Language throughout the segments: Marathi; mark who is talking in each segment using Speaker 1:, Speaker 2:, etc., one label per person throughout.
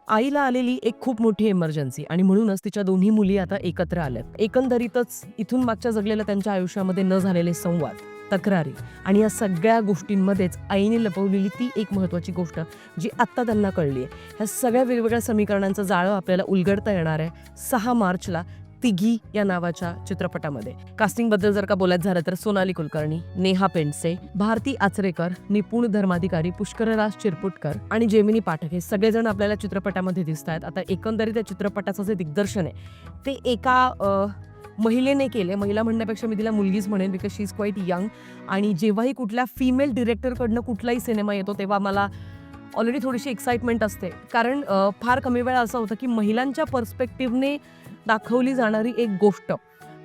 Speaker 1: आईला आलेली एक खूप मोठी इमर्जन्सी आणि म्हणूनच तिच्या दोन्ही मुली आता एकत्र आल्यात. एकंदरीतच इथून मागच्या जगलेल्या त्यांच्या आयुष्यामध्ये न झालेले संवाद, तक्रारी आणि या सगळ्या गोष्टींमध्येच आईने लपवलेली ती एक महत्त्वाची गोष्ट जी आत्ता त्यांना कळली आहे. ह्या सगळ्या वेगवेगळ्या समीकरणांचं जाळं आपल्याला उलगडता येणार आहे 6 मार्चला तिघी या नावाच्या चित्रपटामध्ये. कास्टिंगबद्दल जर का बोलायचं झालं तर सोनाली कुलकर्णी, नेहा पेंडसे, भारती आचरेकर, निपुण धर्माधिकारी, पुष्करराज चिरपुटकर आणि जेमिनी पाठक हे सगळेजण आपल्याला चित्रपटामध्ये दिसत आहेत. आता एकंदरीत या चित्रपटाचं जे दिग्दर्शन आहे ते एका महिलेने केले. महिला म्हणण्यापेक्षा मी तिला मुलगीच म्हणेन, because she is quite young. आणि जेव्हाही कुठल्या फिमेल डिरेक्टरकडनं कुठलाही सिनेमा येतो तेव्हा मला ऑलरेडी थोडीशी एक्साइटमेंट असते, कारण फार कमी वेळा असं होतं की महिलांच्या पर्स्पेक्टिव्हने दाखवली जाणारी एक गोष्ट,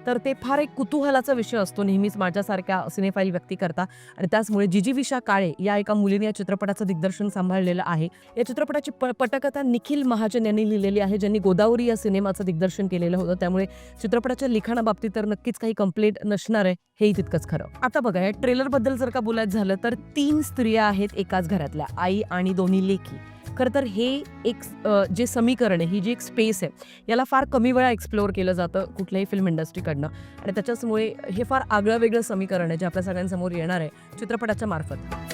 Speaker 1: तर ते फार एक कुतूहलाचा विषय असतो नेहमीच माझ्यासारख्या सिनेफाईल व्यक्ती करता. आणि त्याचमुळे जिजीविषा काळे या एका मुलीने या चित्रपटाचं दिग्दर्शन सांभाळलेलं आहे. या चित्रपटाची पटकथा निखिल महाजन यांनी लिहिलेली आहे, ज्यांनी गोदावरी या सिनेमाचं दिग्दर्शन केलेलं होतं. त्यामुळे चित्रपटाच्या लिखाणाबाबतीत तर नक्कीच काही कंप्लेंट नसणार आहे, हेही तितकंच खरं. आता बघा, या ट्रेलरबद्दल जर का बोलायचं झालं तर 3 स्त्रिया आहेत एकाच घरातल्या, आई आणि दोन्ही लेकी. खरं तर हे एक जे समीकरण आहे, ही जी एक स्पेस आहे, याला फार कमी वेळा एक्सप्लोअर केलं जातं कुठल्याही फिल्म इंडस्ट्रीकडनं. आणि त्याच्याचमुळे हे फार आगळं वेगळं समीकरण आहे जे आपल्या सगळ्यांसमोर येणार आहे चित्रपटाच्या मार्फत.